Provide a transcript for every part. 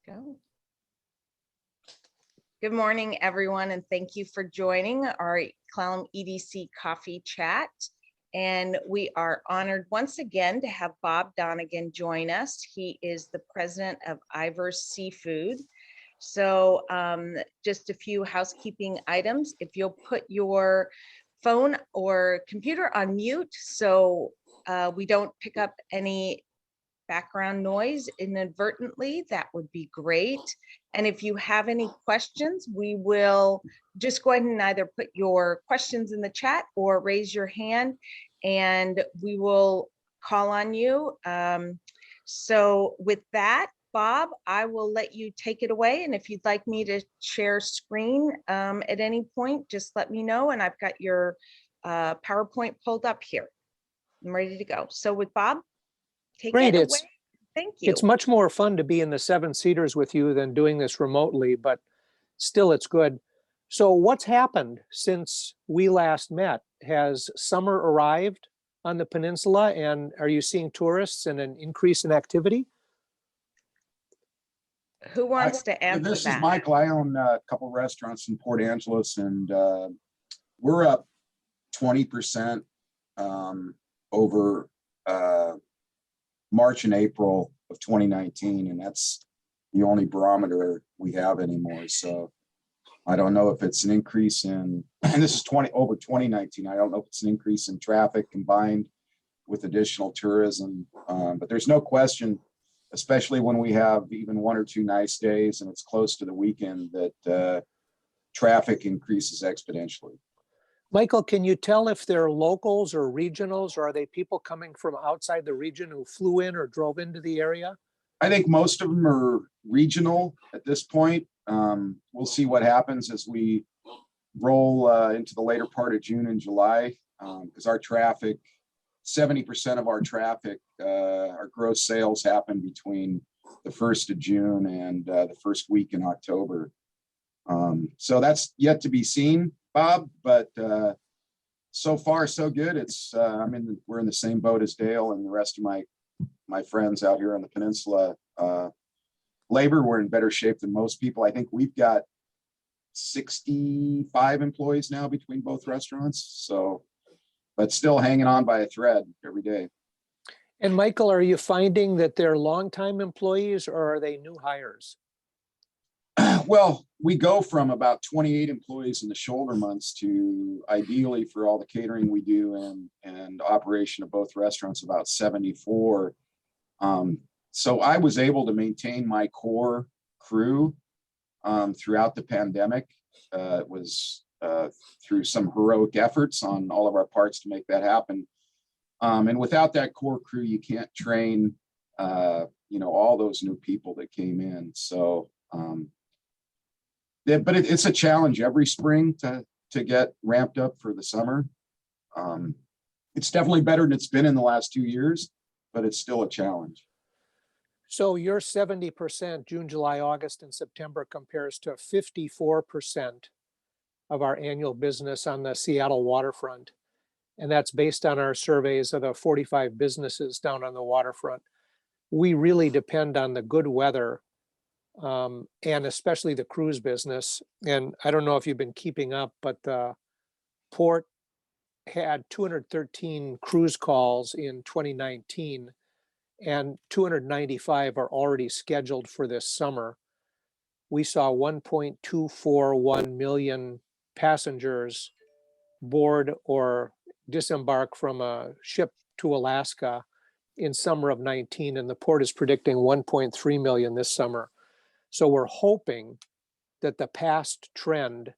Go. Good morning, everyone, and thank you for joining our Clallam EDC Coffee Chat. And we are honored once again to have Bob Donegan join us. He is the president of Ivar Seafood. So just a few housekeeping items. If you'll put your phone or computer on mute so we don't pick up any background noise inadvertently, that would be great. And if you have any questions, we will just go ahead and either put your questions in the chat or raise your hand and we will call on you. So with that, Bob, I will let you take it away. And if you'd like me to share screen at any point, just let me know. And I've got your PowerPoint pulled up here. I'm ready to go. So with Bob, take it away. Thank you. It's much more fun to be in the 7-seaters with you than doing this remotely, but still it's good. So what's happened since we last met? Has summer arrived on the peninsula, and are you seeing tourists and an increase in activity? Who wants to answer that? This is Michael. I own a couple restaurants in Port Angeles, and we're up 20% over March and April of 2019, and that's the only barometer we have anymore. So I don't know if it's an increase in, and this is over 2019. I don't know if it's an increase in traffic combined with additional tourism, but there's no question, especially when we have even 1 or 2 nice days and it's close to the weekend, that traffic increases exponentially. Michael, can you tell if they're locals or regionals, or are they people coming from outside the region who flew in or drove into the area? I think most of them are regional at this point. We'll see what happens as we roll into the later part of June and July, because our traffic, 70% of our traffic, our gross sales happen between the 1st of June and the first week in October. So that's yet to be seen, Bob, but so far so good. It's we're in the same boat as Dale and the rest of my friends out here on the peninsula. Labor, we're in better shape than most people. I think we've got 65 employees now between both restaurants, so but still hanging on by a thread every day. And Michael, are you finding that they're longtime employees or are they new hires? Well, we go from about 28 employees in the shoulder months to, ideally for all the catering we do and operation of both restaurants, about 74. So I was able to maintain my core crew throughout the pandemic. It was through some heroic efforts on all of our parts to make that happen. And without that core crew, you can't train, all those new people that came in. So, but it's a challenge every spring to get ramped up for the summer. It's definitely better than it's been in the last 2 years, but it's still a challenge. So your 70% June, July, August, and September compares to 54% of our annual business on the Seattle waterfront. And that's based on our surveys of the 45 businesses down on the waterfront. We really depend on the good weather, and especially the cruise business. And I don't know if you've been keeping up, but the port had 213 cruise calls in 2019, and 295 are already scheduled for this summer. We saw 1.241 million passengers board or disembark from a ship to Alaska in summer of 19, and the port is predicting 1.3 million this summer. So we're hoping that the past trend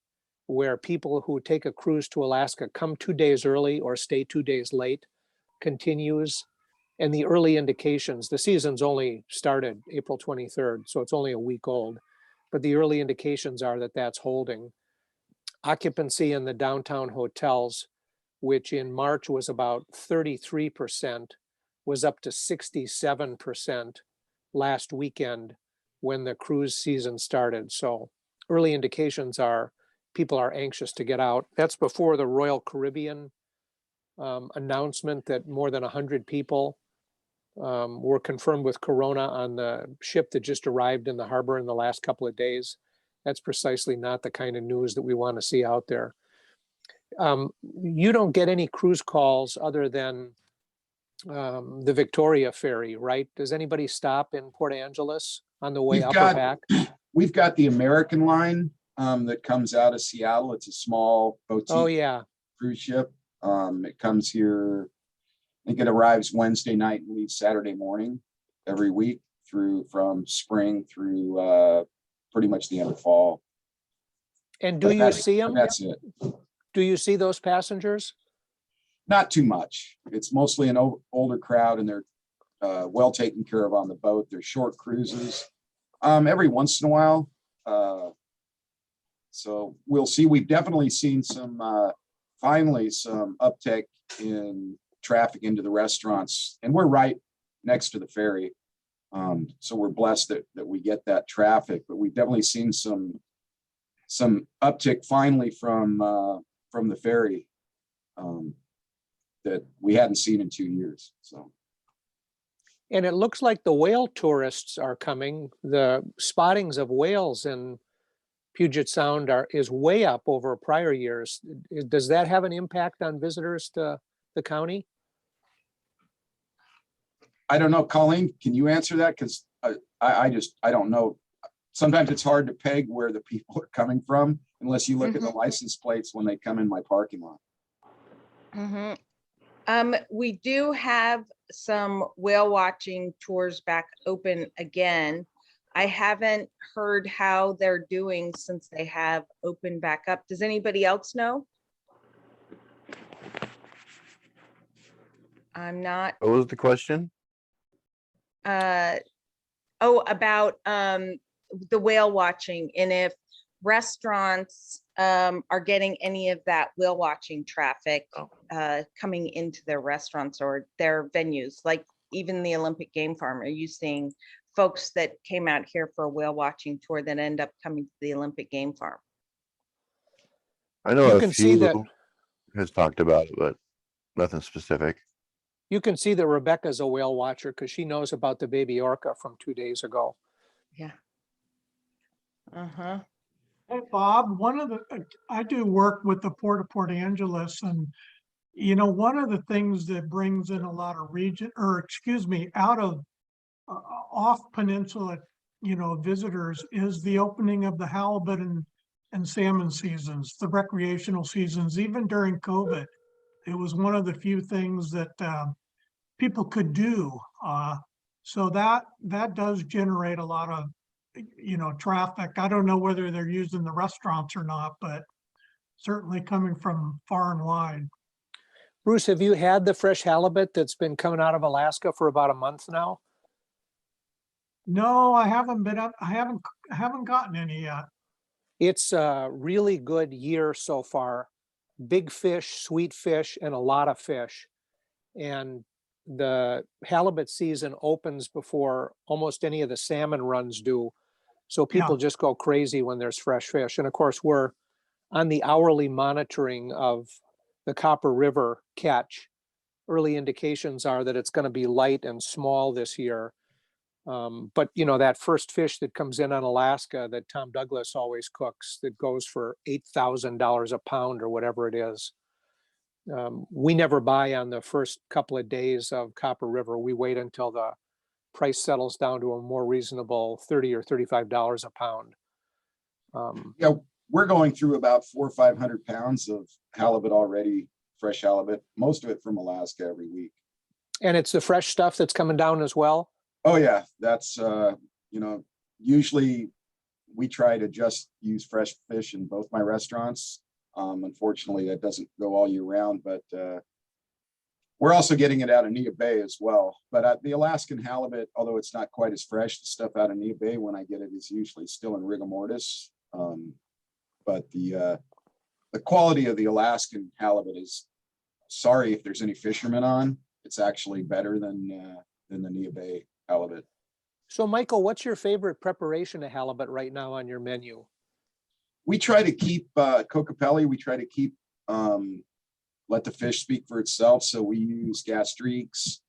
where people who take a cruise to Alaska come 2 days early or stay 2 days late continues. And the early indications, the season's only started April 23rd, so it's only a week old, but the early indications are that that's holding. Occupancy in the downtown hotels, which in March was about 33%, was up to 67% last weekend when the cruise season started. So early indications are people are anxious to get out. That's before the Royal Caribbean announcement that more than 100 people were confirmed with corona on the ship that just arrived in the harbor in the last couple of days. That's precisely not the kind of news that we want to see out there. You don't get any cruise calls other than the Victoria ferry, right? Does anybody stop in Port Angeles on the way We've up or got back? we've got the American line that comes out of Seattle. It's a small Oh, boutique yeah. cruise ship. It comes here, I think it arrives Wednesday night and leaves Saturday morning every week from spring through pretty much the end of fall. And do But you see them? That's it. Do you see those passengers? Not too much. It's mostly an older crowd, and they're well taken care of on the boat. They're short cruises. Every once in a while. So we'll see. We've definitely seen finally some uptick in traffic into the restaurants, and we're right next to the ferry. So we're blessed that we get that traffic, but we've definitely seen some uptick finally from the ferry that we hadn't seen in 2 years. So. And it looks like the whale tourists are coming. The spottings of whales in Puget Sound is way up over prior years. Does that have an impact on visitors to the county? I don't know, Colleen, can you answer that? Because I don't know. Sometimes it's hard to peg where the people are coming from unless you look at the license plates when they come in my parking lot. We do have some whale watching tours back open again. I haven't heard how they're doing since they have opened back up. Does anybody else know? I'm not. What was the question? About the whale watching, and if restaurants are getting any of that whale watching traffic coming into their restaurants or their venues, like even the Olympic Game Farm. Are you seeing folks that came out here for a whale watching tour that end up coming to the Olympic Game Farm? I know You a can see that few has talked about it, but nothing specific. you can see that Rebecca's a whale watcher because she knows about the baby orca from 2 days ago. Yeah. Hey, Bob, I do work with the Port of Port Angeles, and one of the things that brings in a lot of out of off peninsula, visitors is the opening of the halibut and salmon seasons, the recreational seasons. Even during COVID, it was one of the few things that people could do. So that does generate a lot of traffic. I don't know whether they're using the restaurants or not, but certainly coming from far and wide. Bruce, have you had the fresh halibut that's been coming out of Alaska for about a month now? No, I haven't been up. I haven't gotten any yet. It's a really good year so far. Big fish, sweet fish, and a lot of fish. And the halibut season opens before almost any of the salmon runs do. So people just go crazy when there's fresh fish. And of course, we're on the hourly monitoring of the Copper River catch. Early indications are that it's going to be light and small this year. But that first fish that comes in on Alaska that Tom Douglas always cooks that goes for $8,000 a pound or whatever it is. We never buy on the first couple of days of Copper River. We wait until the price settles down to a more reasonable $30 or $35 a pound. Yeah, we're going through about 400 or 500 pounds of halibut already, fresh halibut, most of it from Alaska every week. And it's the fresh stuff that's coming down as well? Oh yeah, that's, usually we try to just use fresh fish in both my restaurants. Unfortunately, that doesn't go all year round, but we're also getting it out of Neah Bay as well. But the Alaskan halibut, although it's not quite as fresh, the stuff out of Neah Bay, when I get it, is usually still in rigor mortis. But the quality of the Alaskan halibut is, sorry if there's any fishermen on, it's actually better than the Neah Bay halibut. So Michael, what's your favorite preparation of halibut right now on your menu? We try to keep Cocopelli, we try to keep let the fish speak for itself. So we use gastriques,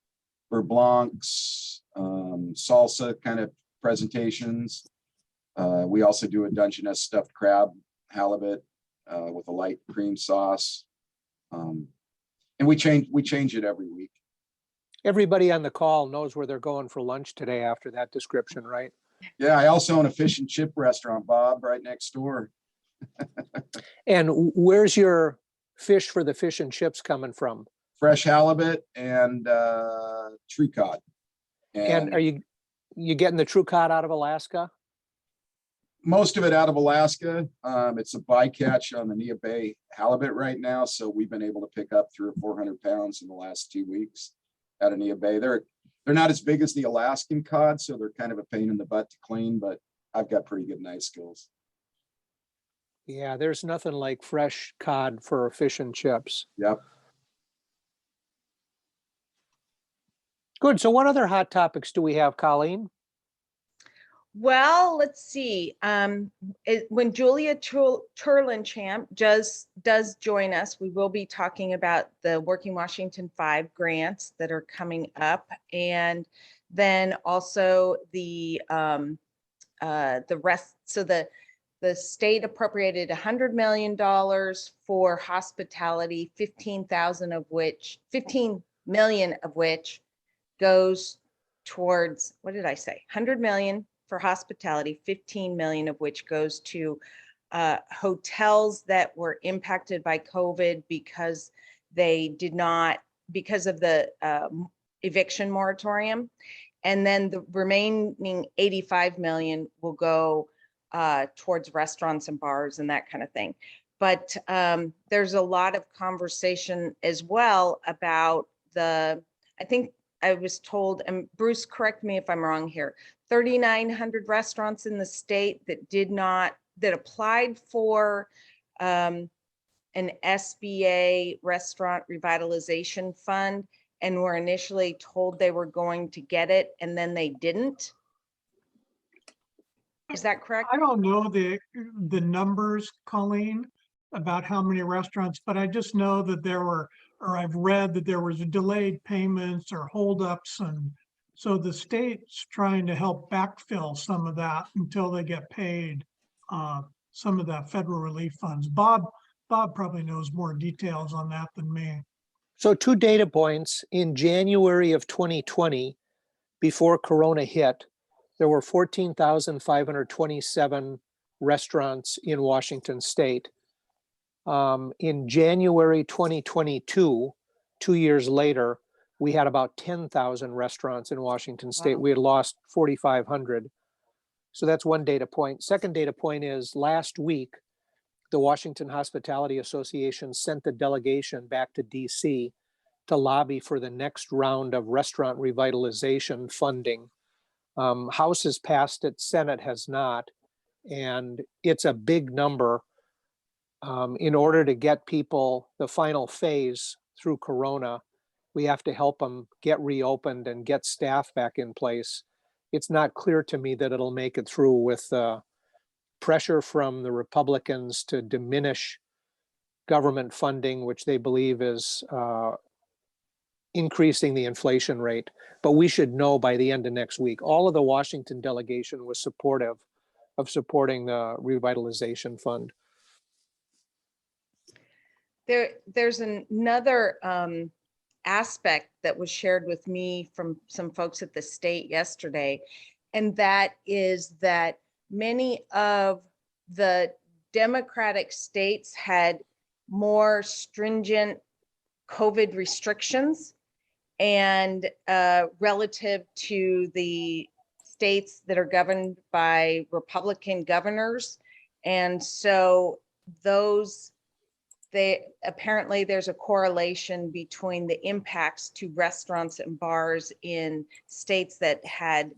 beurre blancs, salsa kind of presentations. We also do a Dungeness stuffed crab halibut with a light cream sauce. And we change it every week. Everybody on the call knows where they're going for lunch today after that description, right? Yeah, I also own a fish and chip restaurant, Bob, right next door. And where's your fish for the fish and chips coming from? Fresh halibut and true cod. And are you getting the true cod out of Alaska? Most of it out of Alaska. It's a bycatch on the Neah Bay halibut right now, so we've been able to pick up 300 or 400 pounds in the last 2 weeks out of Neah Bay. They're not as big as the Alaskan cod, so they're kind of a pain in the butt to clean, but I've got pretty good knife skills. Yeah, there's nothing like fresh cod for fish and chips. Yep. Good. So what other hot topics do we have, Colleen? Well, let's see. When Julia Terlinchamp does join us, we will be talking about the Working Washington 5 grants that are coming up, and then also the rest. So the state appropriated $100 million for hospitality, 15 million of which goes towards, what did I say? 100 million for hospitality, 15 million of which goes to hotels that were impacted by COVID because because of the eviction moratorium. And then the remaining 85 million will go towards restaurants and bars and that kind of thing. But there's a lot of conversation as well about I think I was told, and Bruce, correct me if I'm wrong here, 3,900 restaurants in the state that applied for an SBA restaurant revitalization fund and were initially told they were going to get it and then they didn't. Is that correct? I don't know the numbers, Colleen, about how many restaurants, but I just know that I've read that there was delayed payments or holdups, and so the state's trying to help backfill some of that until they get paid some of that federal relief funds. Bob probably knows more details on that than me. So 2 data points. In January of 2020, before Corona hit, there were 14,527 restaurants in Washington state. In January 2022, 2 years later, we had about 10,000 restaurants in Washington state. Wow. We had lost 4,500. So that's one data point. Second data point is last week, the Washington Hospitality Association sent a delegation back to DC to lobby for the next round of restaurant revitalization funding. House has passed it, Senate has not, and it's a big number. In order to get people the final phase through Corona, we have to help them get reopened and get staff back in place. It's not clear to me that it'll make it through with pressure from the Republicans to diminish government funding, which they believe is increasing the inflation rate. But we should know by the end of next week. All of the Washington delegation was supportive of supporting the revitalization fund. There's another aspect that was shared with me from some folks at the state yesterday, and that is that many of the Democratic states had more stringent COVID restrictions, and relative to the states that are governed by Republican governors. And so apparently there's a correlation between the impacts to restaurants and bars in states that had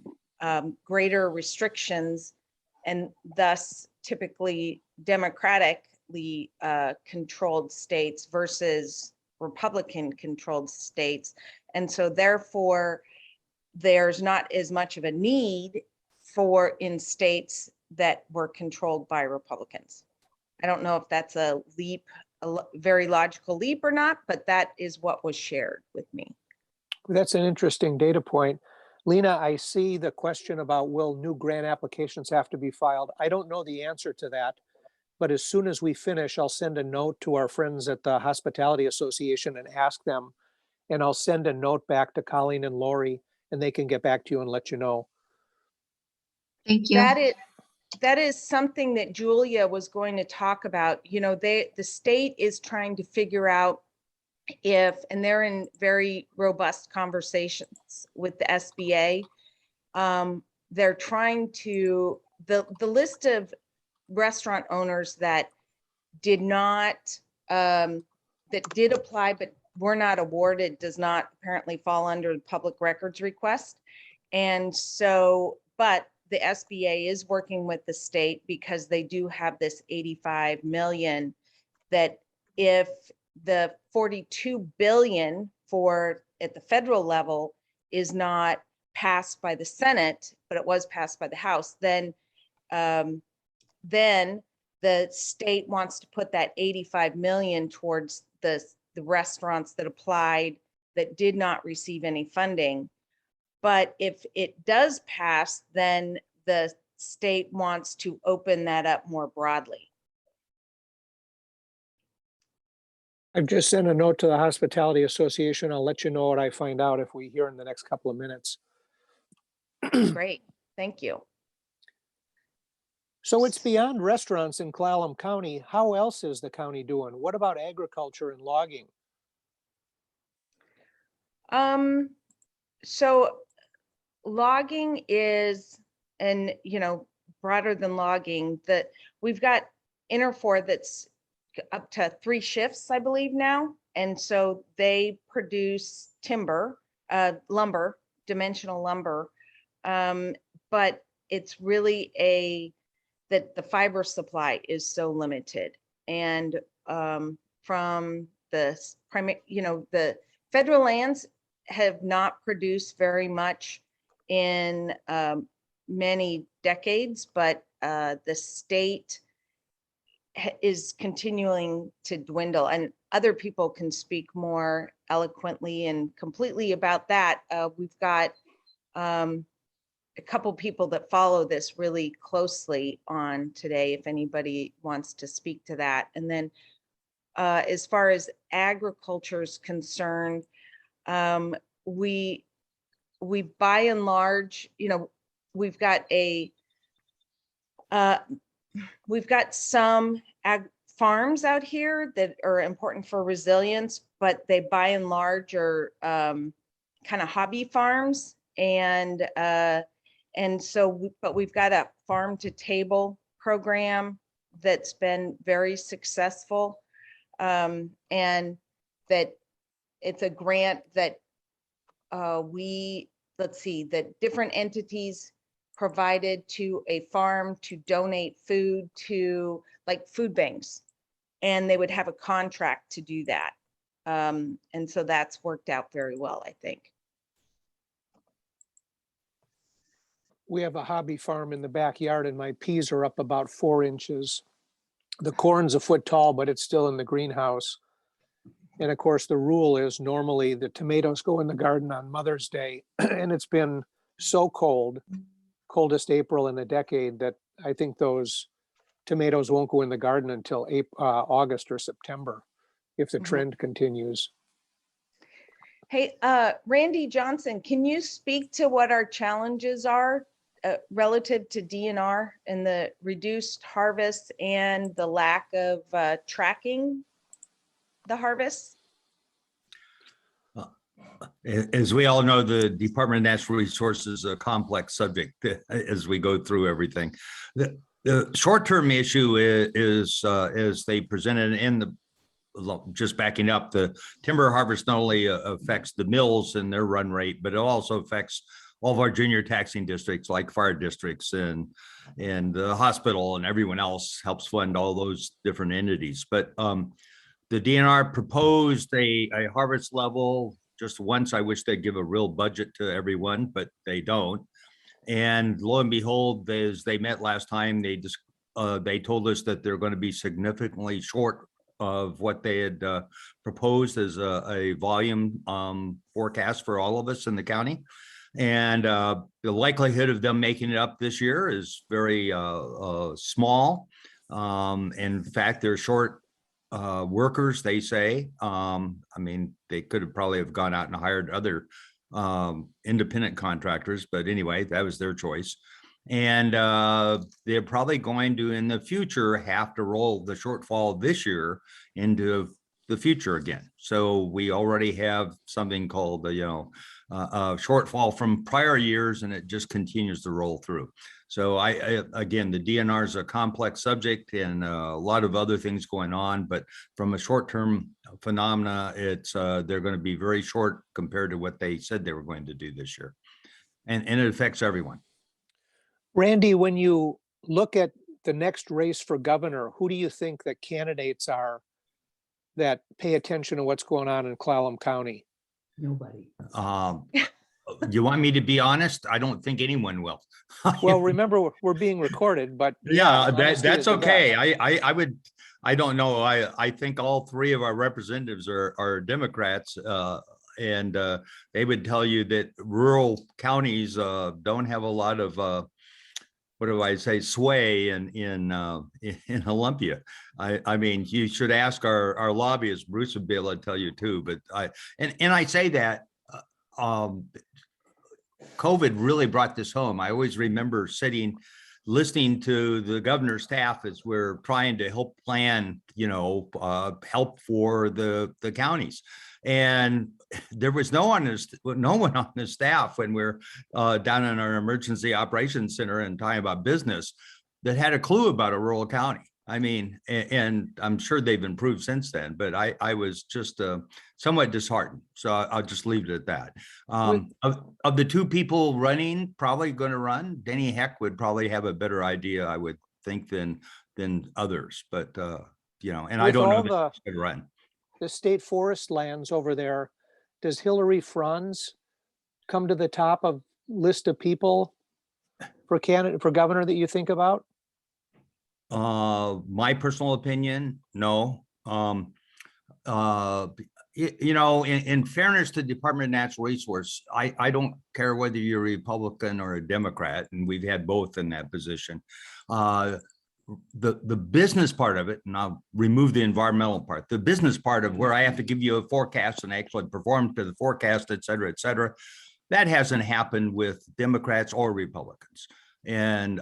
greater restrictions, and thus typically democratically controlled states versus Republican controlled states. And so therefore there's not as much of a need in states that were controlled by Republicans. I don't know if that's a very logical leap or not, but that is what was shared with me. That's an interesting data point. Lena, I see the question about will new grant applications have to be filed? I don't know the answer to that, but as soon as we finish, I'll send a note to our friends at the Hospitality Association and ask them. And I'll send a note back to Colleen and Lori, and they can get back to you and let you know. Thank you. That is something that Julia was going to talk about. You know, the state is trying to figure out if, and they're in very robust conversations with the SBA. They're trying to, the list of restaurant owners that did not, that did apply but were not awarded does not apparently fall under the public records request. And so, but the SBA is working with the state because they do have this 85 million that if the 42 billion for at the federal level is not passed by the Senate, but it was passed by the House, then the state wants to put that 85 million towards the restaurants that applied that did not receive any funding. But if it does pass, then the state wants to open that up more broadly. I've just sent a note to the Hospitality Association. I'll let you know what I find out if we hear in the next couple of minutes. Great, thank you. So it's beyond restaurants in Clallam County. How else is the county doing? What about agriculture and logging? So logging is, and you know, broader than logging, that we've got Interfor that's up to 3 shifts, I believe now. And so they produce timber, lumber, dimensional lumber. But it's really that the fiber supply is so limited. And from the the federal lands have not produced very much in many decades, but the state is continuing to dwindle, and other people can speak more eloquently and completely about that. We've got a couple people that follow this really closely on today, if anybody wants to speak to that. And then as far as agriculture is concerned, we by and large, you know, we've got some ag farms out here that are important for resilience, but they by and large are kind of hobby farms. And so, but we've got a farm to table program that's been very successful. And that it's a grant that that different entities provided to a farm to donate food to, like, food banks, and they would have a contract to do that. And so that's worked out very well, I think. We have a hobby farm in the backyard and my peas are up about 4 inches. The corn's a foot tall, but it's still in the greenhouse. And of course, the rule is normally the tomatoes go in the garden on Mother's Day. And it's been so cold, coldest April in a decade, that I think those tomatoes won't go in the garden until August or September, if the trend continues. Hey, Randy Johnson, can you speak to what our challenges are relative to DNR and the reduced harvest and the lack of tracking the harvest? As we all know, the Department of Natural Resources is a complex subject as we go through everything. The short-term issue is as they presented in the, just backing up, the timber harvest not only affects the mills and their run rate, but it also affects all of our junior taxing districts like fire districts and the hospital, and everyone else helps fund all those different entities. But the DNR proposed a harvest level just once. I wish they'd give a real budget to everyone, but they don't. And lo and behold, as they met last time, they told us that they're going to be significantly short of what they had proposed as a volume forecast for all of us in the county. And the likelihood of them making it up this year is very small. In fact, they're short workers, they say. I mean, they could have probably have gone out and hired other independent contractors, but anyway, that was their choice. And they're probably going to, in the future, have to roll the shortfall this year into the future again. So we already have something called the, shortfall from prior years, and it just continues to roll through. So again, the DNR is a complex subject and a lot of other things going on, but from a short-term phenomena, it's they're going to be very short compared to what they said they were going to do this year. And it affects everyone. Randy, when you look at the next race for governor, who do you think the candidates are that pay attention to what's going on in Clallam County? Nobody. You want me to be honest? I don't think anyone will. Well, remember, we're being recorded, but Yeah, honesty is that's the best. okay. I don't know. I think all three of our representatives are Democrats, and they would tell you that rural counties don't have a lot of what do I say, sway in Olympia. I mean, you should ask our lobbyist. Bruce would be able to tell you too. But I say that COVID really brought this home. I always remember listening to the governor's staff as we're trying to help plan, help for the counties. And there was no one on the staff when we're down in our emergency operations center and talking about business that had a clue about a rural county. I mean, and I'm sure they've improved since then, but I was just somewhat disheartened. So I'll just leave it at that. Of the two people running, probably going to run, Denny Heck would probably have a better idea, I would think, than others. But and I don't know that he's going to run. The state forest lands over there, does Hillary Franz come to the top of list of people for governor that you think about? My personal opinion, no. In fairness to the Department of Natural Resources, I don't care whether you're a Republican or a Democrat, and we've had both in that position. The business part of it, and I'll remove the environmental part, the business part of where I have to give you a forecast and actually perform to the forecast, et cetera, that hasn't happened with Democrats or Republicans. And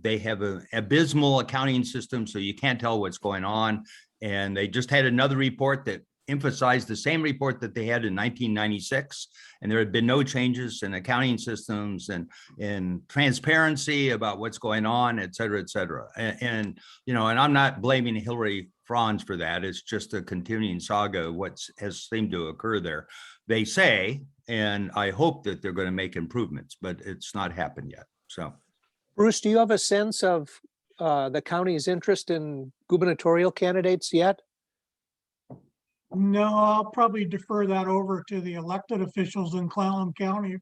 they have an abysmal accounting system, so you can't tell what's going on. And they just had another report that emphasized the same report that they had in 1996. And there had been no changes in accounting systems and in transparency about what's going on, et cetera, et cetera. And I'm not blaming Hillary Franz for that. It's just a continuing saga of what has seemed to occur there. They say, and I hope that they're going to make improvements, but it's not happened yet. So, Bruce, do you have a sense of the county's interest in gubernatorial candidates yet? No, I'll probably defer that over to the elected officials in Clallam County,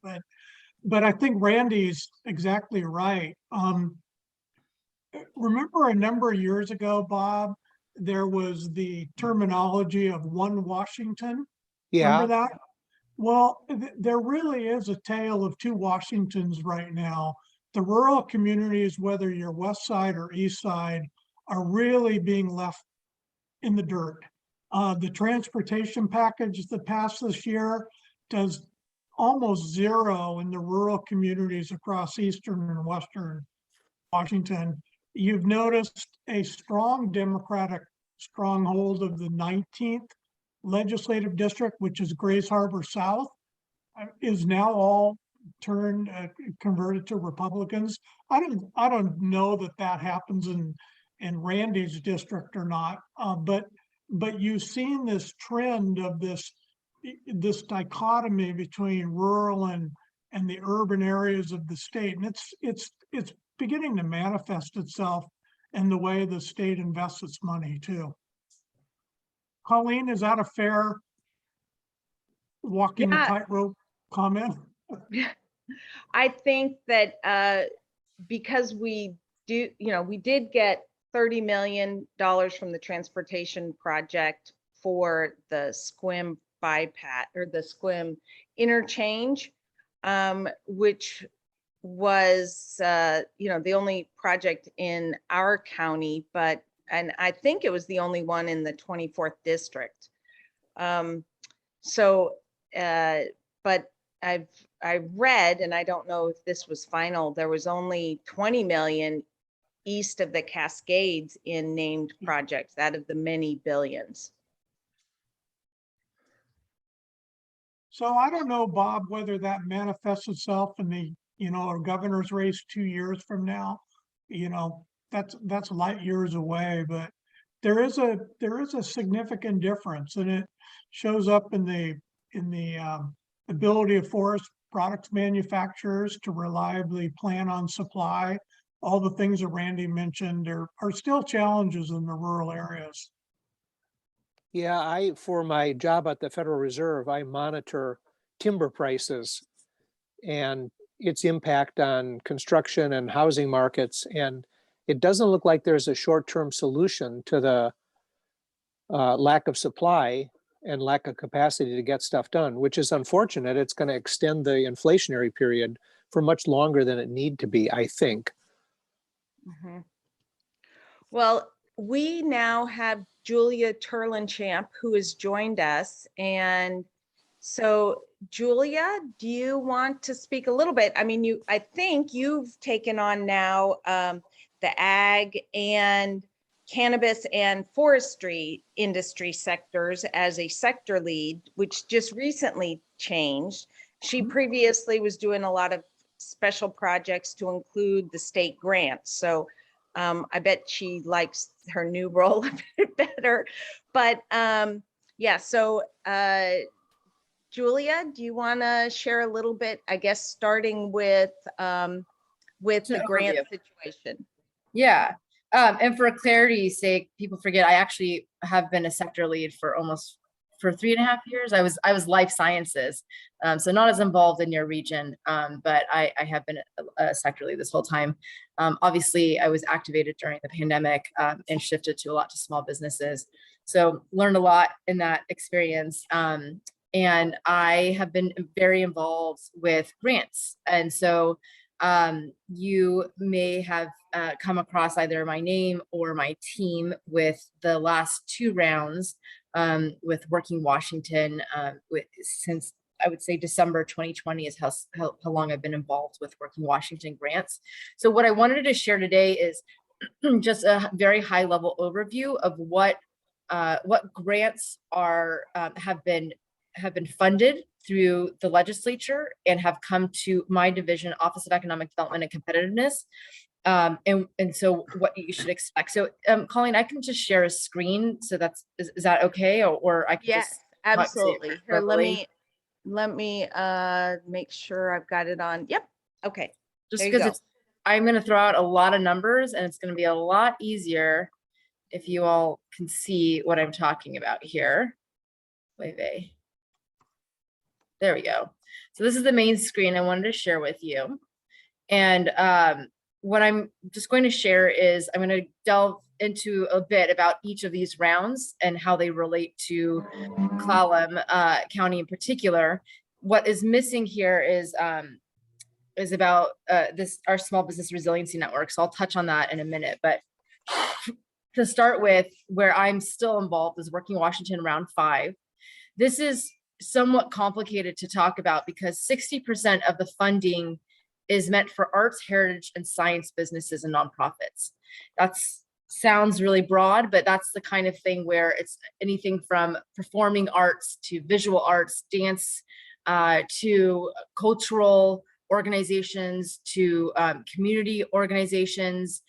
but I think Randy's exactly right. Remember a number of years ago, Bob, there was the terminology of one Washington. Yeah. Remember that? Well, there really is a tale of two Washingtons right now. The rural communities, whether you're west side or east side, are really being left in the dirt. The transportation package that passed this year does almost zero in the rural communities across eastern and western Washington. You've noticed a strong Democratic stronghold of the 19th legislative district, which is Grays Harbor South, is now all converted to Republicans. I don't know that happens in Randy's district or not, but you've seen this trend of this dichotomy between rural and the urban areas of the state, and it's beginning to manifest itself in the way the state invests its money too. Colleen, is that a fair walking the tightrope comment? I think that because we did get $30 million from the transportation project for the Squim bypass or the Squim interchange, which was, the only project in our county, and I think it was the only one in the 24th district. But I read, and I don't know if this was final, there was only 20 million east of the Cascades in named projects out of the many billions. So I don't know, Bob, whether that manifests itself in the, a governor's race 2 years from now. That's light years away, but there is a significant difference, and it shows up in the ability of forest products manufacturers to reliably plan on supply. All the things that Randy mentioned are still challenges in the rural areas. Yeah, for my job at the Federal Reserve, I monitor timber prices and its impact on construction and housing markets. And it doesn't look like there's a short-term solution to the lack of supply and lack of capacity to get stuff done, which is unfortunate. It's going to extend the inflationary period for much longer than it need to be, I think. Mm-hmm. Well, we now have Julia Terlinchamp, who has joined us. And so, Julia, do you want to speak a little bit? I mean, I think you've taken on now the ag and cannabis and forestry industry sectors as a sector lead, which just recently changed. She previously was doing a lot of special projects to include the state grants. So I bet she likes her new role a bit better. But yeah, so Julia, do you want to share a little bit, I guess, starting with the grant situation? Yeah. And for clarity's sake, people forget I actually have been a sector lead for 3.5 years. I was life sciences, so not as involved in your region, but I have been a sector lead this whole time. Obviously, I was activated during the pandemic and shifted to a lot to small businesses. So learned a lot in that experience. And I have been very involved with grants. And so you may have come across either my name or my team with the last 2 rounds with Working Washington since I would say December 2020 is how long I've been involved with Working Washington grants. So what I wanted to share today is just a very high level overview of what grants have been funded through the legislature and have come to my division, Office of Economic Development and Competitiveness. And so what you should expect. So Colleen, I can just share a screen. So is that okay? Or I can Yes, absolutely. Here, let me make sure I've got it on. Yep. Okay. Just because I'm going to throw out a lot of numbers and it's going to be a lot easier if you all can see what I'm talking about here. There we go. So this is the main screen I wanted to share with you. And what I'm just going to share is I'm going to delve into a bit about each of these rounds and how they relate to Clallam County in particular. What is missing here is about our small business resiliency network. So I'll touch on that in a minute. But to start with, where I'm still involved is Working Washington Round 5. This is somewhat complicated to talk about because 60% of the funding is meant for arts, heritage, and science businesses and nonprofits. That sounds really broad, but that's the kind of thing where it's anything from performing arts to visual arts, dance, to cultural organizations, to community organizations,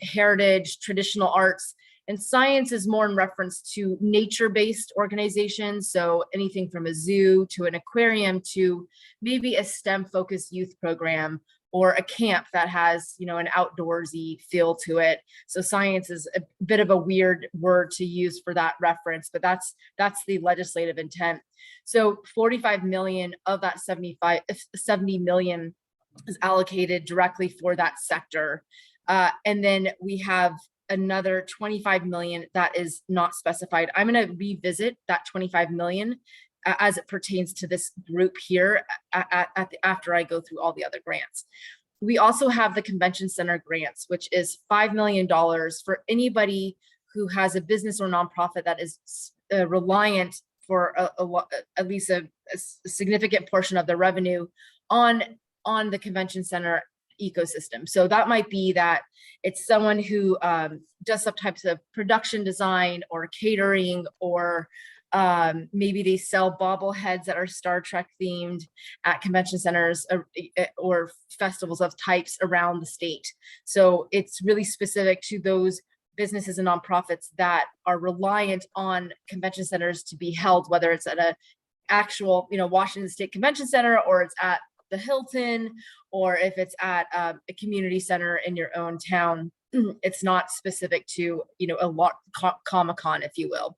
heritage, traditional arts. And science is more in reference to nature-based organizations. So anything from a zoo to an aquarium to maybe a STEM-focused youth program or a camp that has, an outdoorsy feel to it. So science is a bit of a weird word to use for that reference, but that's the legislative intent. So 45 million of that 70 million is allocated directly for that sector. And then we have another 25 million that is not specified. I'm going to revisit that 25 million as it pertains to this group here after I go through all the other grants. We also have the convention center grants, which is $5 million for anybody who has a business or nonprofit that is reliant for at least a significant portion of the revenue on the convention center ecosystem. So that might be that it's someone who does some types of production design or catering, or maybe they sell bobbleheads that are Star Trek themed at convention centers or festivals of types around the state. So it's really specific to those businesses and nonprofits that are reliant on convention centers to be held, whether it's at a actual, Washington State Convention Center, or it's at the Hilton, or if it's at a community center in your own town. It's not specific to, a Comic-Con, if you will.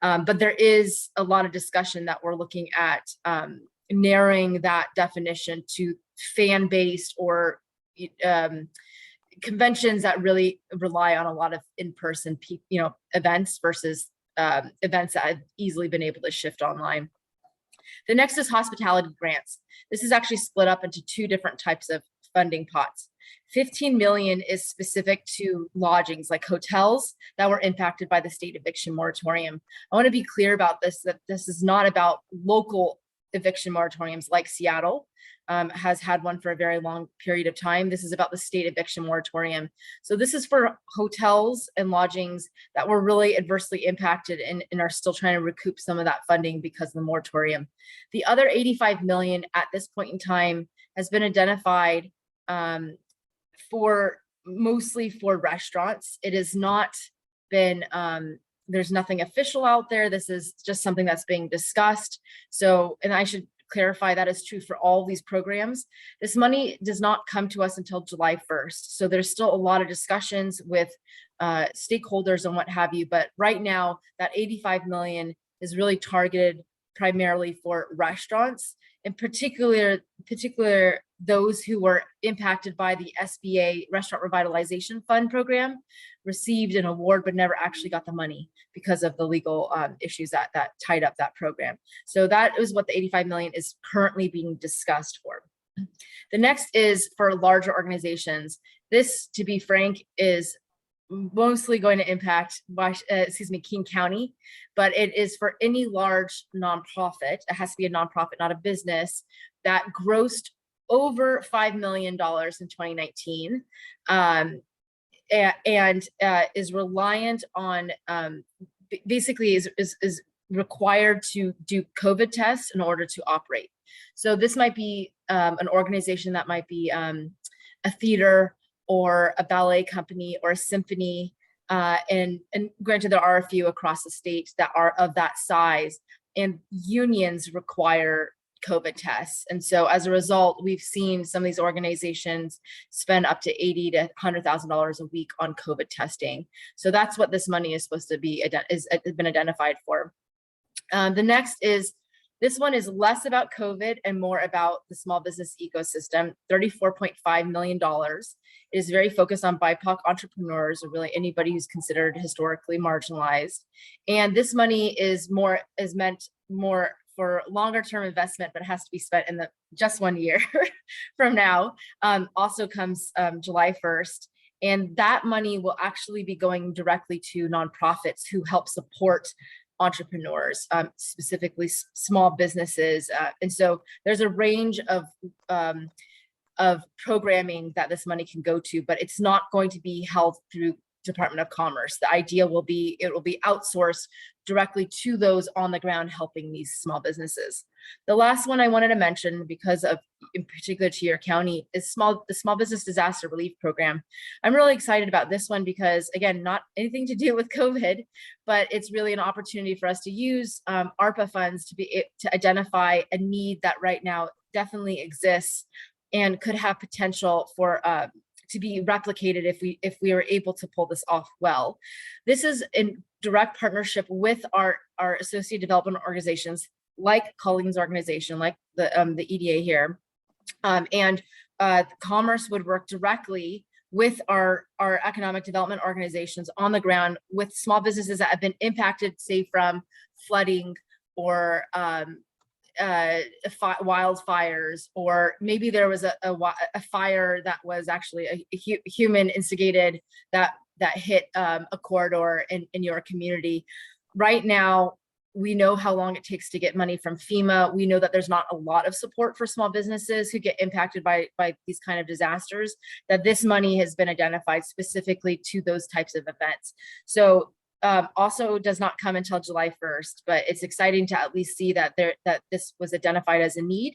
But there is a lot of discussion that we're looking at narrowing that definition to fan-based or conventions that really rely on a lot of in-person, events versus events that have easily been able to shift online. The next is hospitality grants. This is actually split up into two different types of funding pots. 15 million is specific to lodgings like hotels that were impacted by the state eviction moratorium. I want to be clear about this, that this is not about local eviction moratoriums like Seattle has had one for a very long period of time. This is about the state eviction moratorium. So this is for hotels and lodgings that were really adversely impacted and are still trying to recoup some of that funding because of the moratorium. The other 85 million at this point in time has been identified mostly for restaurants. It has not been, there's nothing official out there. This is just something that's being discussed. So, and I should clarify that is true for all these programs. This money does not come to us until July 1st. So there's still a lot of discussions with stakeholders and what have you. But right now, that 85 million is really targeted primarily for restaurants, in particular those who were impacted by the SBA Restaurant Revitalization Fund program, received an award but never actually got the money because of the legal issues that tied up that program. So that is what the 85 million is currently being discussed for. The next is for larger organizations. This, to be frank, is mostly going to impact King County, but it is for any large nonprofit. It has to be a nonprofit, not a business, that grossed over $5 million in 2019 and is reliant on, basically is required to do COVID tests in order to operate. So this might be an organization that might be a theater or a ballet company or a symphony. And granted, there are a few across the state that are of that size, and unions require COVID tests. And so as a result, we've seen some of these organizations spend up to $80,000 to $100,000 a week on COVID testing. So that's what this money is supposed to be, has been identified for. The next is, this one is less about COVID and more about the small business ecosystem, $34.5 million. It is very focused on BIPOC entrepreneurs, or really anybody who's considered historically marginalized. And this money is meant more for longer term investment, but it has to be spent in just 1 year from now. Also comes July 1st. And that money will actually be going directly to nonprofits who help support entrepreneurs, specifically small businesses. And so there's a range of programming that this money can go to, but it's not going to be held through Department of Commerce. The idea will be, it will be outsourced directly to those on the ground helping these small businesses. The last one I wanted to mention, because of in particular to your county, is the Small Business Disaster Relief Program. I'm really excited about this one because, again, not anything to do with COVID, but it's really an opportunity for us to use ARPA funds to identify a need that right now definitely exists and could have potential for to be replicated if we are able to pull this off well. This is in direct partnership with our associate development organizations, like Colleen's organization, like the EDA here, and Commerce would work directly with our economic development organizations on the ground, with small businesses that have been impacted, say from flooding or wildfires, or maybe there was a fire that was actually a human instigated that hit a corridor in your community. Right now, we know how long it takes to get money from FEMA. We know that there's not a lot of support for small businesses who get impacted by these kind of disasters, that this money has been identified specifically to those types of events. So also does not come until July 1st, but it's exciting to at least see that this was identified as a need.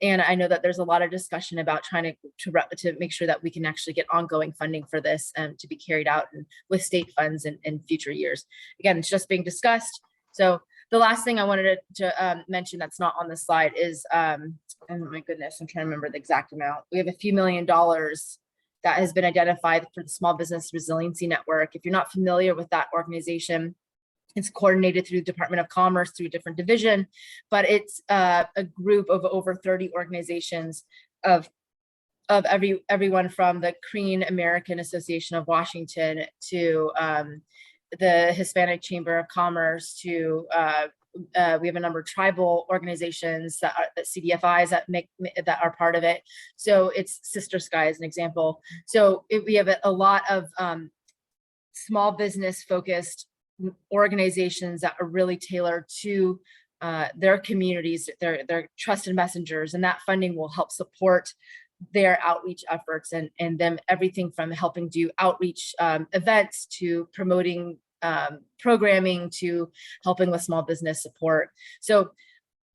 And I know that there's a lot of discussion about trying to make sure that we can actually get ongoing funding for this to be carried out with state funds in future years. Again, it's just being discussed. So the last thing I wanted to mention that's not on the slide is, oh my goodness, I'm trying to remember the exact amount. We have a few $1 million that has been identified for the Small Business Resiliency Network. If you're not familiar with that organization, it's coordinated through the Department of Commerce through a different division, but it's a group of over 30 organizations of everyone from the Korean American Association of Washington to the Hispanic Chamber of Commerce to we have a number of tribal organizations that CDFIs that are part of it. So it's Sister Sky as an example. So we have a lot of small business focused organizations that are really tailored to their communities, their trusted messengers, and that funding will help support their outreach efforts and them everything from helping do outreach events to promoting programming to helping with small business support. So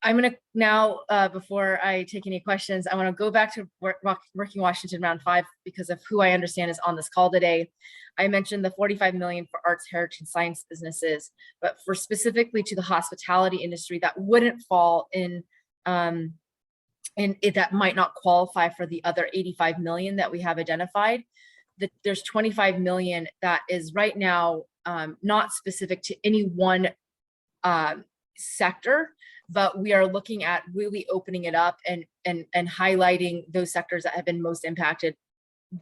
I'm going to now, before I take any questions, I want to go back to Working Washington Round 5 because of who I understand is on this call today. I mentioned the $45 million for arts, heritage, and science businesses, but for specifically to the hospitality industry that wouldn't fall in, and that might not qualify for the other $85 million that we have identified. There's $25 million that is right now not specific to any one sector, but we are looking at really opening it up and highlighting those sectors that have been most impacted.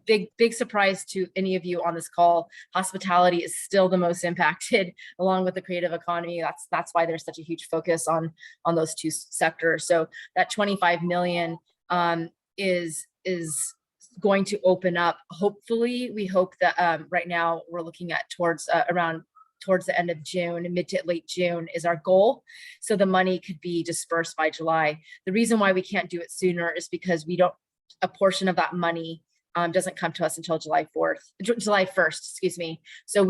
Big surprise to any of you on this call, hospitality is still the most impacted along with the creative economy. That's why there's such a huge focus on those two sectors. So that 25 million is going to open up. Hopefully, we hope that right now we're looking at towards the end of June, mid to late June is our goal. So the money could be dispersed by July. The reason why we can't do it sooner is because a portion of that money doesn't come to us until July 1st, excuse me. So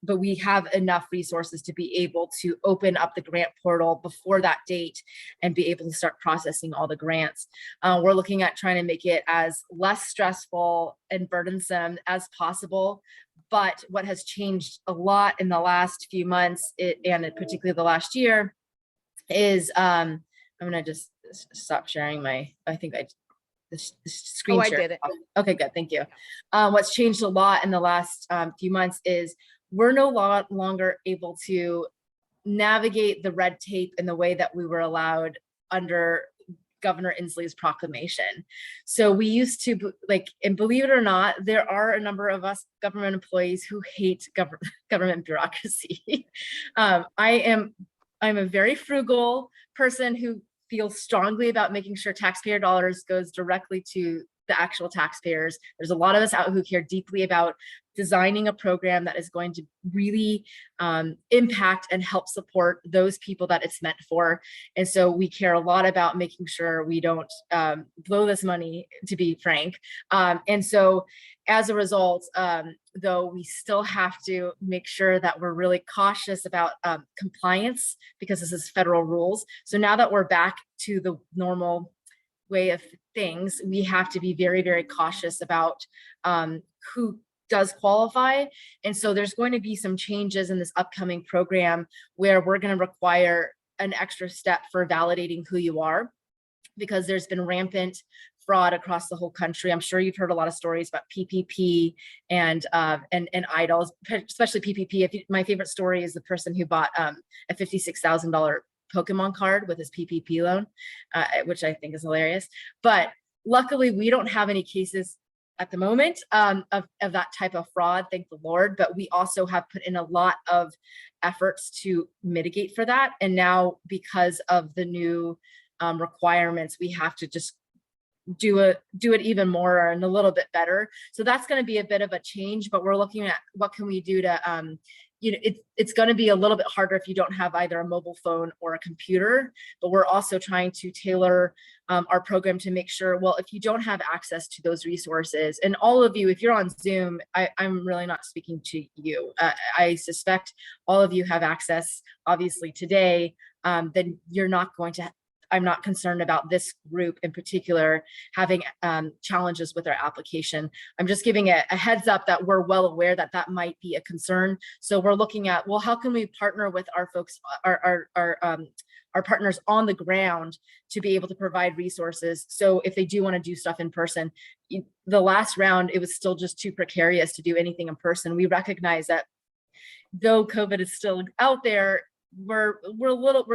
but we have enough resources to be able to open up the grant portal before that date and be able to start processing all the grants. We're looking at trying to make it as less stressful and burdensome as possible. But what has changed a lot in the last few months, and particularly the last year, is I'm gonna just stop sharing the screen Oh, share. I did it. Okay, good, thank you. What's changed a lot in the last few months is we're no longer able to navigate the red tape in the way that we were allowed under Governor Inslee's proclamation. So we used to and believe it or not, there are a number of us government employees who hate government bureaucracy. I'm a very frugal person who feels strongly about making sure taxpayer dollars goes directly to the actual taxpayers. There's a lot of us out who care deeply about designing a program that is going to really impact and help support those people that it's meant for. And so we care a lot about making sure we don't blow this money, to be frank. And so as a result, though, we still have to make sure that we're really cautious about compliance because this is federal rules. So now that we're back to the normal way of things, we have to be very, very cautious about who does qualify. And so there's going to be some changes in this upcoming program where we're going to require an extra step for validating who you are, because there's been rampant fraud across the whole country. I'm sure you've heard a lot of stories about PPP and idols, especially PPP. My favorite story is the person who bought a $56,000 Pokemon card with his PPP loan, which I think is hilarious. But luckily, we don't have any cases at the moment of that type of fraud, thank the Lord, but we also have put in a lot of efforts to mitigate for that. And now because of the new requirements, we have to just do it even more and a little bit better. So that's going to be a bit of a change, but we're looking at what can we do to, it's going to be a little bit harder if you don't have either a mobile phone or a computer, but we're also trying to tailor our program to make sure, well, if you don't have access to those resources, and all of you, if you're on Zoom, I'm really not speaking to you. I suspect all of you have access, obviously today, then you're not going to, I'm not concerned about this group in particular having challenges with their application. I'm just giving a heads up that we're well aware that that might be a concern. So we're looking at, well, how can we partner with our folks, our partners on the ground to be able to provide resources. So if they do want to do stuff in person, the last round, it was still just too precarious to do anything in person. We recognize that though COVID is still out there, we're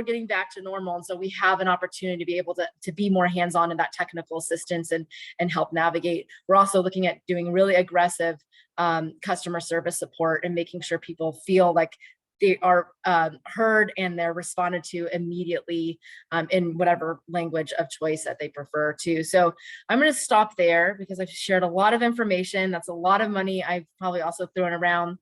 getting back to normal. And so we have an opportunity to be able to be more hands-on in that technical assistance and help navigate. We're also looking at doing really aggressive customer service support and making sure people feel like they are heard and they're responded to immediately in whatever language of choice that they prefer to. So I'm going to stop there because I've shared a lot of information. That's a lot of money I've probably also thrown around.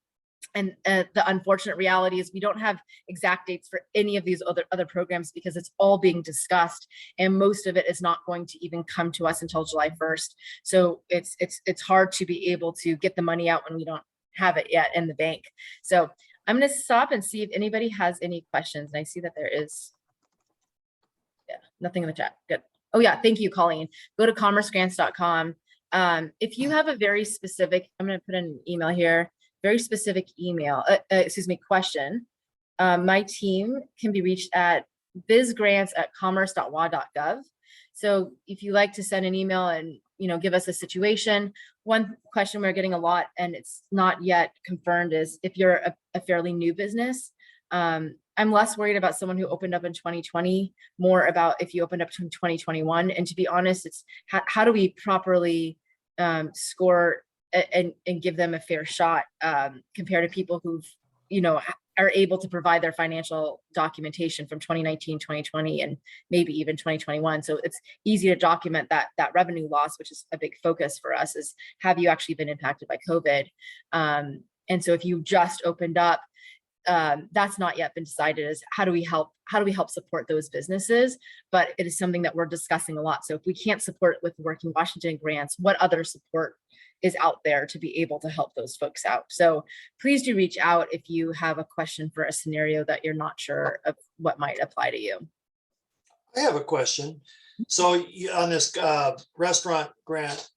And the unfortunate reality is we don't have exact dates for any of these other programs because it's all being discussed, and most of it is not going to even come to us until July 1st. So it's hard to be able to get the money out when we don't have it yet in the bank. So I'm going to stop and see if anybody has any questions. And I see that there is, nothing in the chat. Good. Oh yeah, thank you, Colleen. Go to commercegrants.com. If you have a very specific, I'm going to put in an email here. Very specific email, question. My team can be reached at bizgrants@commerce.wa.gov. So if you like to send an email and give us a situation, one question we're getting a lot and it's not yet confirmed is if you're a fairly new business. I'm less worried about someone who opened up in 2020, more about if you opened up in 2021. And to be honest, it's how do we properly score and give them a fair shot compared to people who've, are able to provide their financial documentation from 2019, 2020, and maybe even 2021. So it's easy to document that revenue loss, which is a big focus for us, is have you actually been impacted by COVID? And so if you just opened up, that's not yet been decided as how do we help support those businesses, but it is something that we're discussing a lot. So if we can't support with Working Washington grants, what other support is out there to be able to help those folks out? So please do reach out if you have a question for a scenario that you're not sure of what might apply to you. I have a question. So on this restaurant grant,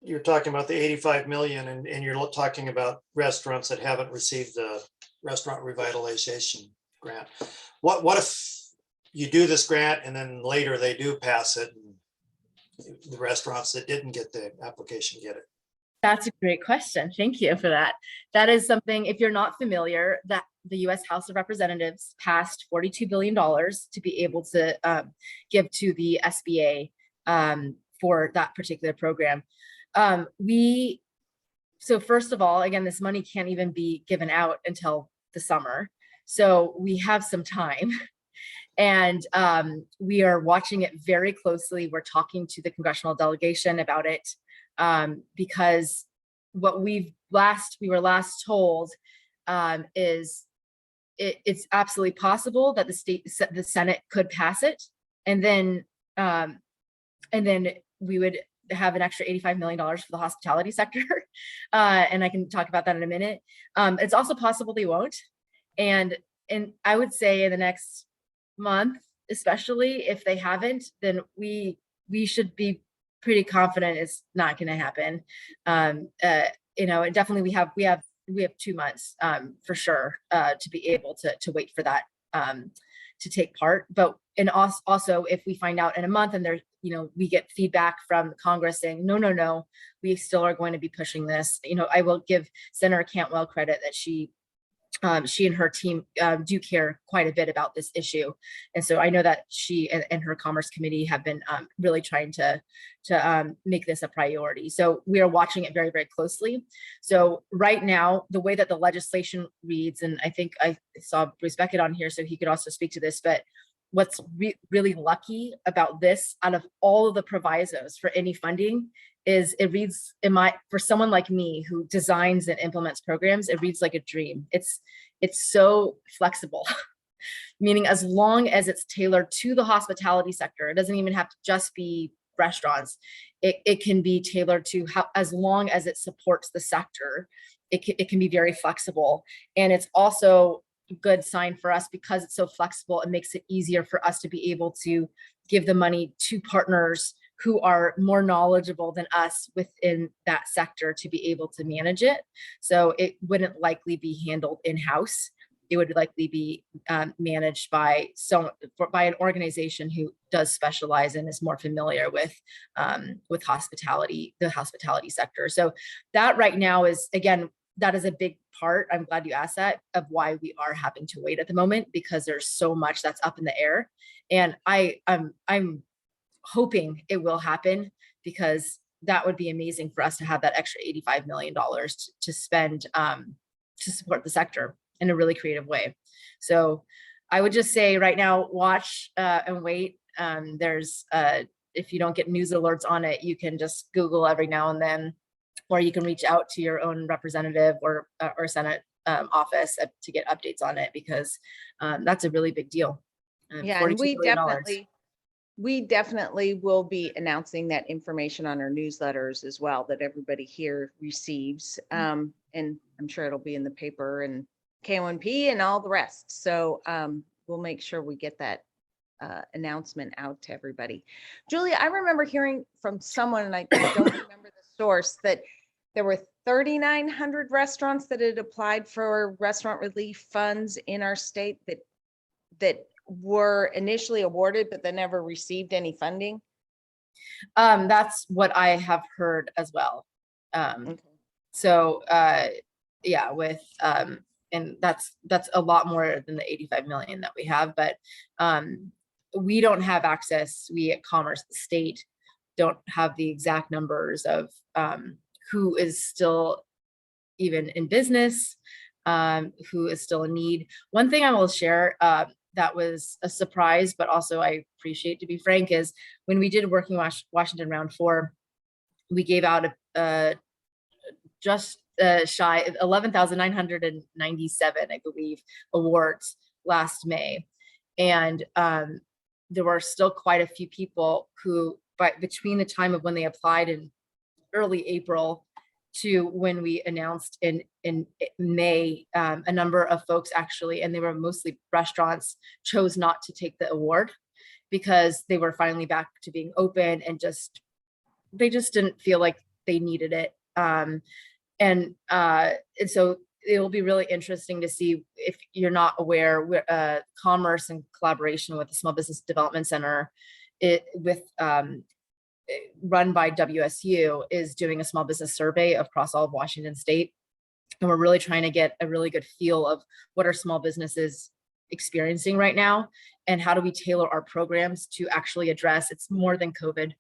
you're talking about the 85 million and you're talking about restaurants that haven't received the restaurant revitalization grant. What if you do this grant and then later they do pass it and the restaurants that didn't get the application get it? That's a great question. Thank you for that. That is something, if you're not familiar, that the U.S. House of Representatives passed $42 billion to be able to give to the SBA for that particular program. So first of all, again, this money can't even be given out until the summer. So we have some time. And we are watching it very closely. We're talking to the congressional delegation about it. Because what we were last told is it's absolutely possible that the Senate could pass it, and then we would have an extra $85 million for the hospitality sector, and I can talk about that in a minute. It's also possible they won't, and I would say in the next month, especially if they haven't, then we should be pretty confident it's not going to happen. Definitely we have 2 months for sure to be able to wait for that to take part. But and also if we find out in a month and there's we get feedback from Congress saying no, we still are going to be pushing this. I will give Senator Cantwell credit that she she and her team do care quite a bit about this issue. And so I know that she and her Commerce Committee have been really trying to make this a priority. So we are watching it very, very closely. So right now, the way that the legislation reads, and I think I saw Bruce Beckett on here, so he could also speak to this, but what's really lucky about this, out of all of the provisos for any funding, is it reads, for someone like me who designs and implements programs, it reads like a dream. It's so flexible, meaning as long as it's tailored to the hospitality sector, it doesn't even have to just be restaurants. It can be tailored to as long as it supports the sector, it can be very flexible. And it's also a good sign for us because it's so flexible. It makes it easier for us to be able to give the money to partners who are more knowledgeable than us within that sector to be able to manage it. So it wouldn't likely be handled in-house. It would likely be managed by an organization who does specialize and is more familiar with hospitality, the hospitality sector. So that right now is, again, that is a big part. I'm glad you asked that, of why we are having to wait at the moment, because there's so much that's up in the air. And I'm hoping it will happen, because that would be amazing for us to have that extra $85 million to spend to support the sector in a really creative way. So I would just say right now, watch and wait. There's if you don't get news alerts on it, you can just Google every now and then, or you can reach out to your own representative or Senate office to get updates on it, because that's a really big deal. Yeah, and we definitely will be announcing that information on our newsletters as well, that everybody here receives. And I'm sure it'll be in the paper and K1P and all the rest. So we'll make sure we get that announcement out to everybody. Julia, I remember hearing from someone, and I don't remember the source, that there were 3,900 restaurants that had applied for restaurant relief funds in our state that were initially awarded, but then never received any funding. That's what I have heard as well. Okay. So yeah, with and that's a lot more than the 85 million that we have, but we don't have access. We at Commerce, the state, don't have the exact numbers of who is still even in business, who is still in need. One thing I will share that was a surprise, but also I appreciate, to be frank, is when we did Working Washington Round 4, we gave out just shy of 11,997, I believe, awards last May. And there were still quite a few people who, between the time of when they applied in early April to when we announced in May, a number of folks actually, and they were mostly restaurants, chose not to take the award because they were finally back to being open, and they just didn't feel like they needed it. And so it will be really interesting to see, if you're not aware, Commerce, in collaboration with the Small Business Development Center, run by WSU, is doing a small business survey across all of Washington state. And we're really trying to get a really good feel of what are small businesses experiencing right now, and how do we tailor our programs to actually address, it's more than COVID.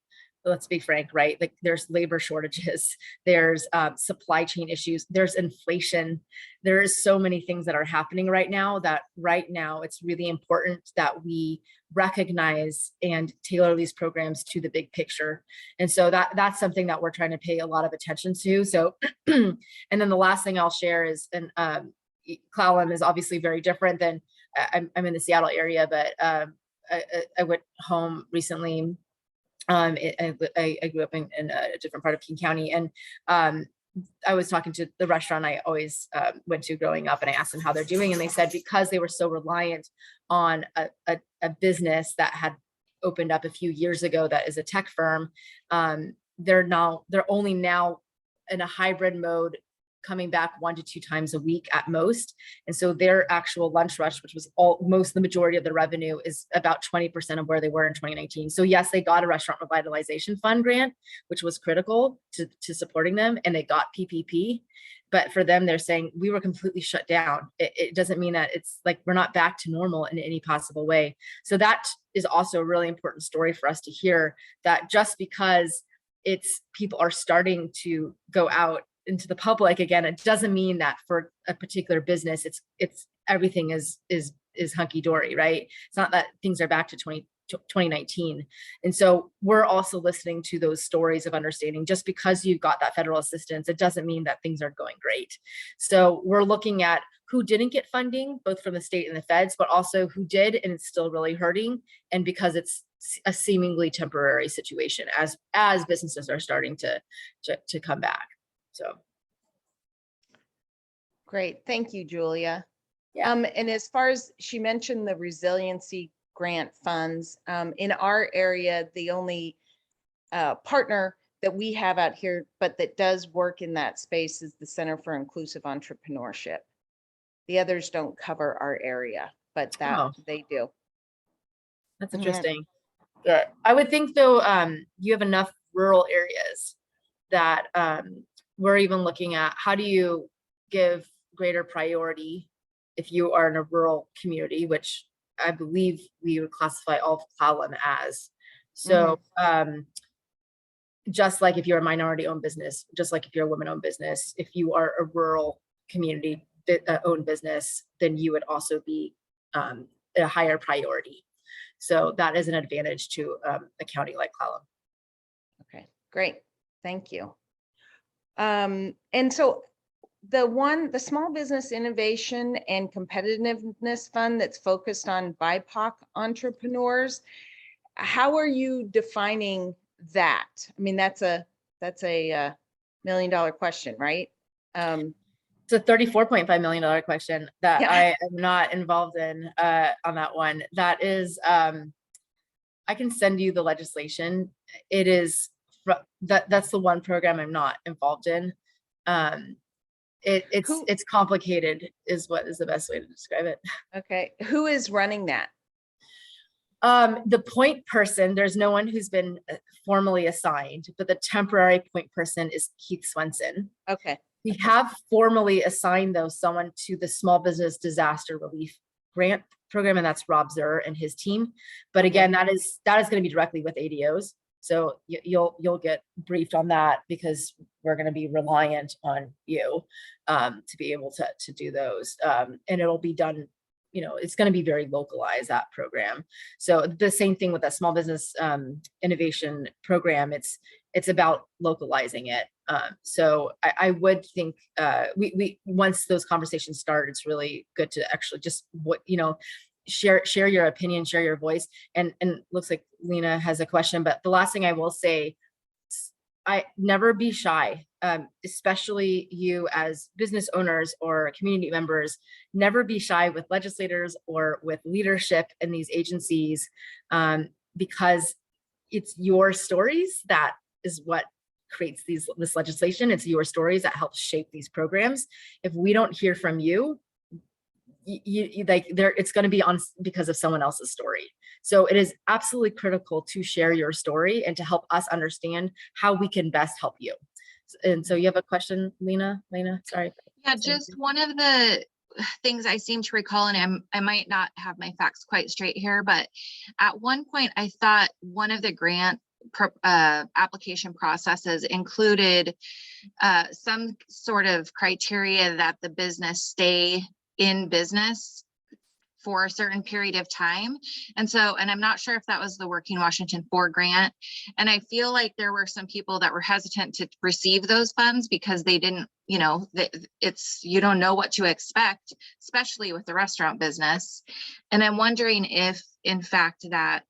Let's be frank, right? Like, there's labor shortages, there's supply chain issues, there's inflation. There is so many things that are happening right now that it's really important that we recognize and tailor these programs to the big picture. And so that's something that we're trying to pay a lot of attention to. So, and then the last thing I'll share is, and Clallam is obviously very different than, I'm in the Seattle area, but I went home recently. I grew up in a different part of King County, and I was talking to the restaurant I always went to growing up, and I asked them how they're doing, and they said because they were so reliant on a business that had opened up a few years ago that is a tech firm, they're only now in a hybrid mode, coming back 1 to 2 times a week at most. And so their actual lunch rush, which was the majority of the revenue, is about 20% of where they were in 2019. So yes, they got a restaurant revitalization fund grant, which was critical to supporting them, and they got PPP. But for them, they're saying we were completely shut down. It doesn't mean that it's like we're not back to normal in any possible way. So that is also a really important story for us to hear, that just because it's people are starting to go out into the public again, it doesn't mean that for a particular business, it's everything is hunky-dory, right? It's not that things are back to 2019. And so we're also listening to those stories of understanding, just because you've got that federal assistance, it doesn't mean that things are going great. So we're looking at who didn't get funding, both from the state and the feds, but also who did, and it's still really hurting. And because it's a seemingly temporary situation as businesses are starting to come back. So. Great. Thank you, Julia. Yeah. And as far as she mentioned the resiliency grant funds, in our area, the only partner that we have out here, but that does work in that space, is the Center for Inclusive Entrepreneurship. The others don't cover our area, but that they do. That's interesting. Good. I would think though, you have enough rural areas that we're even looking at how do you give greater priority if you are in a rural community, which I believe we would classify all of Clallam as. So just like if you're a minority owned business, just like if you're a woman owned business, if you are a rural community owned business, then you would also be a higher priority. So that is an advantage to a county like Clallam. Okay, great. Thank you. And so the Small Business Innovation and Competitiveness Fund that's focused on BIPOC entrepreneurs, how are you defining that? I mean, that's a $1 million question, right? It's a $34.5 million question that I am not involved in on that one. That is, I can send you the legislation. It is that's the one program I'm not involved in. It's complicated is what is the best way to describe it. Okay, who is running that? The point person, there's no one who's been formally assigned, but the temporary point person is Keith Swenson. Okay. We have formally assigned though someone to the Small Business Disaster Relief Grant Program, and that's Rob Zur and his team. But again, that is going to be directly with ADOs. So you'll get briefed on that because we're going to be reliant on you to be able to do those, and it'll be done. You know, it's going to be very localized, that program. So the same thing with that Small Business Innovation Program. It's about localizing it. So I would think we once those conversations start, it's really good to actually just share your opinion, share your voice. And looks like Lena has a question, but the last thing I will say, I never be shy, especially you as business owners or community members, never be shy with legislators or with leadership in these agencies, because it's your stories that is what creates this legislation. It's your stories that help shape these programs. If we don't hear from you, it's going to be on because of someone else's story. So it is absolutely critical to share your story and to help us understand how we can best help you. And so you have a question, Lena? Sorry. Yeah, just one of the things I seem to recall, and I might not have my facts quite straight here, but at one point I thought one of the grant application processes included some sort of criteria that the business stay in business for a certain period of time. And I'm not sure if that was the Working Washington 4 grant. And I feel like there were some people that were hesitant to receive those funds because they didn't, you don't know what to expect, especially with the restaurant business. And I'm wondering if, in fact, that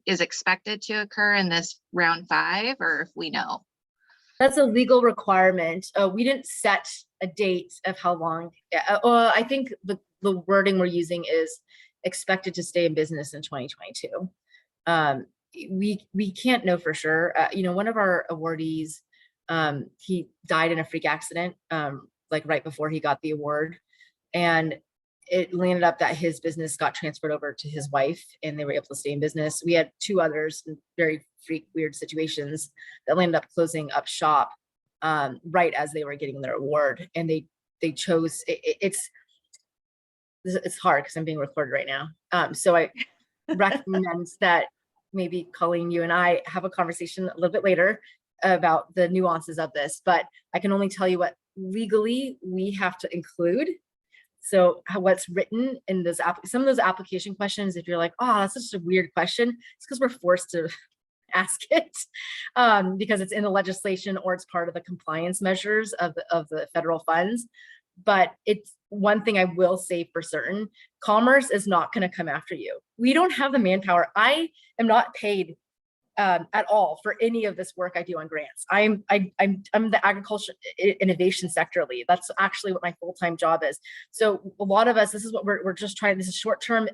is expected to occur in this round 5, or if we know. That's a legal requirement. We didn't set a date of how long. I think the wording we're using is expected to stay in business in 2022. We can't know for sure. One of our awardees, he died in a freak accident, like right before he got the award, and it landed up that his business got transferred over to his wife, and they were able to stay in business. We had 2 others in very weird situations that landed up closing up shop right as they were getting their award, and they chose it's hard because I'm being recorded right now. So I recommend that maybe Colleen, you and I have a conversation a little bit later about the nuances of this, but I can only tell you what legally we have to include. So what's written in those some of those application questions, if you're like, oh, that's such a weird question, it's because we're forced to ask it because it's in the legislation or it's part of the compliance measures of the federal funds. But it's one thing I will say for certain, Commerce is not going to come after you. We don't have the manpower. I am not paid at all for any of this work I do on grants. I'm the agriculture innovation sector lead. That's actually what my full-time job is. So a lot of us, this is what we're just trying, this is short-term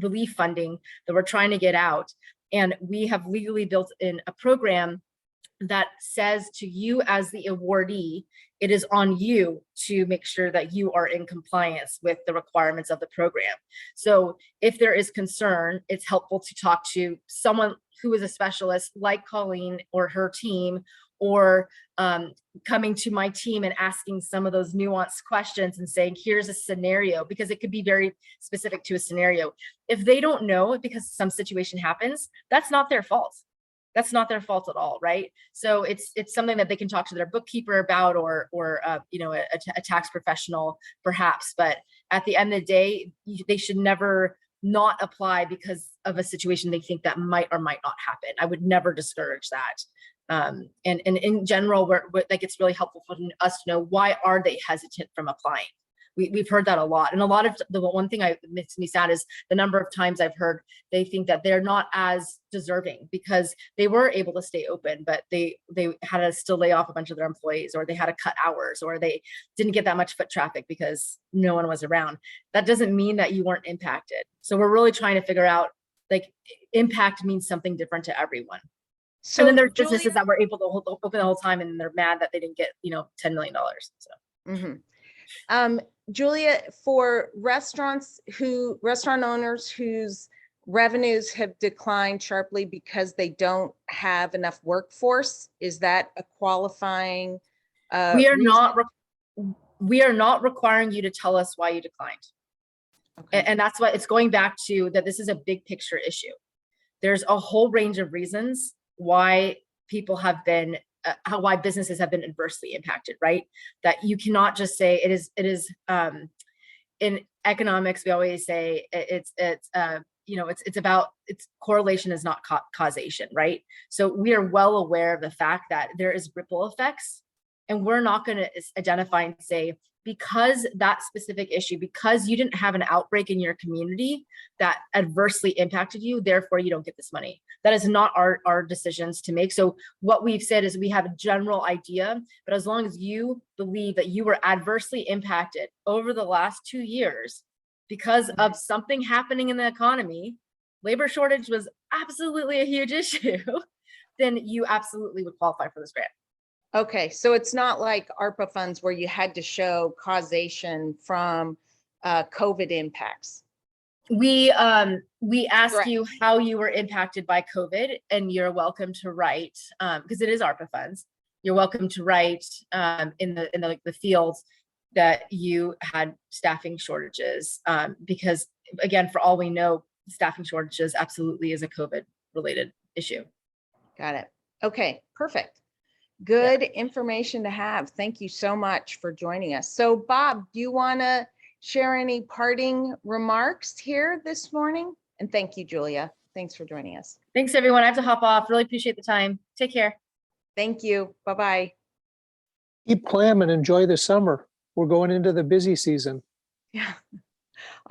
relief funding that we're trying to get out. And we have legally built in a program that says to you as the awardee, it is on you to make sure that you are in compliance with the requirements of the program. So if there is concern, it's helpful to talk to someone who is a specialist like Colleen or her team, or coming to my team and asking some of those nuanced questions and saying, here's a scenario, because it could be very specific to a scenario. If they don't know because some situation happens, that's not their fault. That's not their fault at all, right? So it's something that they can talk to their bookkeeper about, or you know, a tax professional perhaps. But at the end of the day, they should never not apply because of a situation they think that might or might not happen. I would never discourage that. And in general, like it's really helpful for us to know, why are they hesitant from applying? We've heard that a lot. And a lot of the one thing that makes me sad is the number of times I've heard they think that they're not as deserving because they were able to stay open, but they had to still lay off a bunch of their employees, or they had to cut hours, or they didn't get that much foot traffic because no one was around. That doesn't mean that you weren't impacted. So we're really trying to figure out, like, impact means something different to everyone. So and then there's businesses that were able to open the whole time and they're mad that they didn't get, you know, $10 million. So. Julia, for restaurant owners whose revenues have declined sharply because they don't have enough workforce, is that a qualifying? We are not requiring you to tell us why you declined. Okay. And that's why it's going back to that. This is a big picture issue. There's a whole range of reasons why people have been why businesses have been adversely impacted, right? That you cannot just say it is in economics, we always say it's correlation is not causation, right? So we are well aware of the fact that there is ripple effects, and we're not going to identify and say, because that specific issue, because you didn't have an outbreak in your community that adversely impacted you, therefore you don't get this money. That is not our decisions to make. So what we've said is we have a general idea, but as long as you believe that you were adversely impacted over the last 2 years because of something happening in the economy, labor shortage was absolutely a huge issue, then you absolutely would qualify for this grant. Okay, so it's not like ARPA funds where you had to show causation from COVID impacts. We ask you how you were impacted by COVID, and you're welcome to write, because it is ARPA funds. You're welcome to write in the fields that you had staffing shortages, because again, for all we know, staffing shortages absolutely is a COVID related issue. Got it. Okay, perfect. Good information to have. Thank you so much for joining us. So Bob, do you want to share any parting remarks here this morning? And thank you, Julia. Thanks for joining us. Thanks, everyone. I have to hop off. Really appreciate the time. Take care. Thank you. Bye-bye. Keep calm and enjoy the summer. We're going into the busy season. Yeah.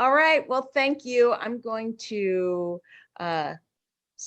All right. Well, thank you. I'm going to